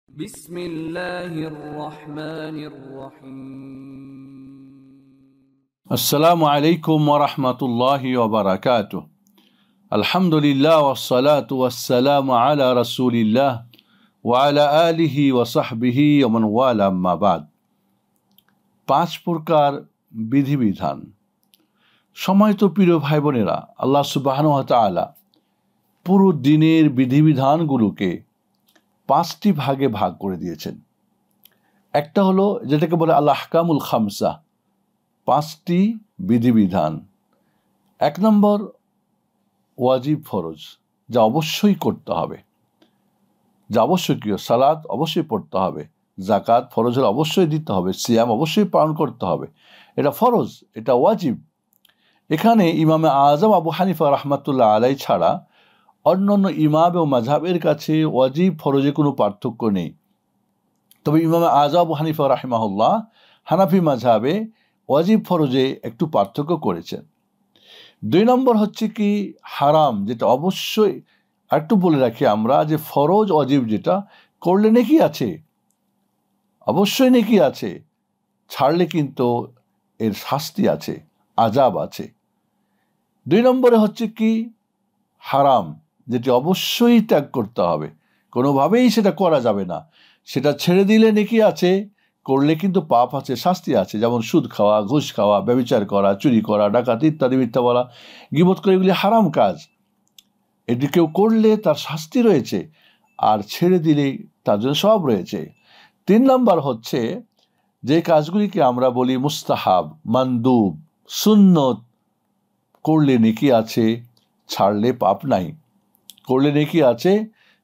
بسم الله الرحمن الرحيم السلام عليكم ورحمة الله وبركاته الحمد لله والصلاة والسلام على رسول الله وعلى آله وصحبه ومن والاه أما بعد পাঁচ প্রকার বিধিবিধান। সম্মানিত প্রিয় ভাই বোনেরা, আল্লাহ সুবহানাহু ওয়া তাআলা পুরো দিনের বিধিবিধানগুলোকে পাঁচটি ভাগে ভাগ করে দিয়েছেন। একটা হলো যেটাকে বলে আল আহকামুল খামসা, পাঁচটি বিধিবিধান। এক নম্বর ওয়াজিব ফরজ, যা অবশ্যই করতে হবে, যা আবশ্যকীয়। সালাত অবশ্যই পড়তে হবে, জাকাত ফরজ হলে অবশ্যই দিতে হবে, সিয়াম অবশ্যই পালন করতে হবে, এটা ফরজ, এটা ওয়াজিব। এখানে ইমামে আজম আবু হানিফা রাহমাতুল্লাহ আলাই ছাড়া অন্যান্য ইমাম ও মাযহাবের কাছে ওয়াজিব ফরজে কোনো পার্থক্য নেই। তবে ইমামে আজম আবু হানিফা রাহিমাহুল্লাহ হানাফি মাযহাবে ওয়াজিব ফরজে একটু পার্থক্য করেছেন। দুই নম্বর হচ্ছে কি হারাম, যেটা অবশ্যই। একটু বলে রাখি আমরা যে ফরজ ওয়াজিব যেটা করলে নেকি আছে, অবশ্যই নেকি আছে, ছাড়লে কিন্তু এর শাস্তি আছে, আযাব আছে। দুই নম্বরে হচ্ছে কি হারাম, যেটি অবশ্যই ত্যাগ করতে হবে, কোনোভাবেই সেটা করা যাবে না। সেটা ছেড়ে দিলে নেকি আছে, করলে কিন্তু পাপ আছে, শাস্তি আছে। যেমন সুদ খাওয়া, ঘুষ খাওয়া, ব্যভিচার করা, চুরি করা, ডাকাতি ইত্যাদি, মিথ্যা বলা, গীবত করা, এগুলি হারাম কাজ। এটি কেউ করলে তার শাস্তি রয়েছে, আর ছেড়ে দিলেই তার জন্য সওয়াব রয়েছে। তিন নম্বর হচ্ছে যে কাজগুলিকে আমরা বলি মুস্তাহাব, মানদুব, সুন্নত, করলে নেকি আছে, ছাড়লে পাপ নাই। করলে নেকি আছে,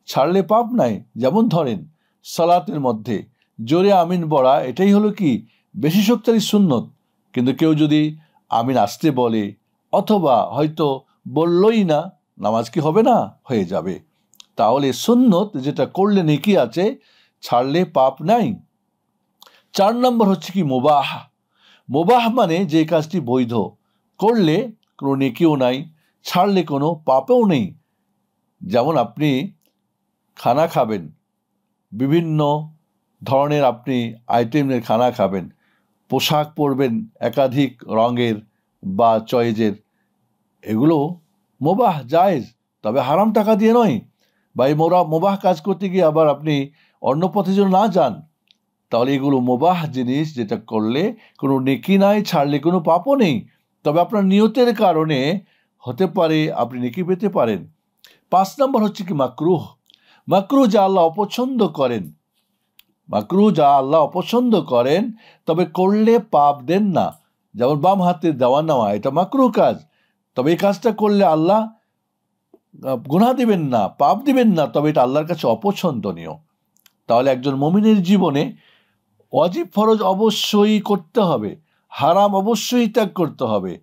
ছাড়লে পাপ নাই। যেমন ধরেন সালাতের মধ্যে জোরে আমিন পড়া, এটাই হলো কি বেশি শক্তিশালী সুন্নত। কিন্তু কেউ যদি আমিন আসতে বলে, অথবা হয়তো বললই না, নামাজ কি হবে না? হয়ে যাবে। তাহলে সুন্নত যেটা করলে নেকি আছে, ছাড়লে পাপ নাই। চার নম্বর হচ্ছে কি মুবাহ। মুবাহ মানে যে কাজটি বৈধ, করলে কোনো নেকিও নাই, ছাড়লে কোনো পাপও নেই। যেমন আপনি খানা খাবেন, বিভিন্ন ধরনের আপনি আইটেমের খানা খাবেন, পোশাক পরবেন একাধিক রঙের বা চয়েজের, এগুলো মুবাহ, জায়েজ, তবে হারাম টাকা দিয়ে নয়। বা এই মুবাহ কাজ করতে গিয়ে আবার আপনি অন্য পথে যেন না যান। তাহলে এগুলো মুবাহ জিনিস, যেটা করলে কোনো নেকি নাই, ছাড়লে কোনো পাপও নেই। তবে আপনার নিয়তের কারণে হতে পারে আপনি নেকি পেতে পারেন। পাঁচ নম্বর হচ্ছে কি মাকরুহ। মাকরুহ যা আল্লাহ অপছন্দ করেন, মাকরুহ যা আল্লাহ অপছন্দ করেন, তবে করলে পাপ দেন না। যেমন বাম হাতে দেওয়া নেওয়া, এটা মাকরুহ কাজ, তবে এই কাজটা করলে আল্লাহ গুনাহ দিবেন না, পাপ দিবেন না, তবে এটা আল্লাহর কাছে অপছন্দনীয়। তাহলে একজন মুমিনের জীবনে ওয়াজিব ফরজ অবশ্যই করতে হবে, হারাম অবশ্যই ত্যাগ করতে হবে,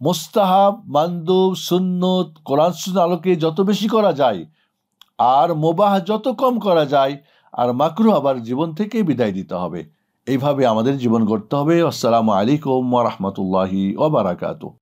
মুস্তাহাব, মানদুব, সুন্নত কোরআন সুন্নাহর আলোকে যত বেশি করা যায়, আর মুবাহ যত কম করা যায়, আর মাকরুহ আবার জীবন থেকে বিদায় দিতে হবে। এইভাবে আমাদের জীবন গড়তে হবে। আসসালামু আলাইকুম ওয়া রাহমাতুল্লাহি ওয়া বারাকাতুহু।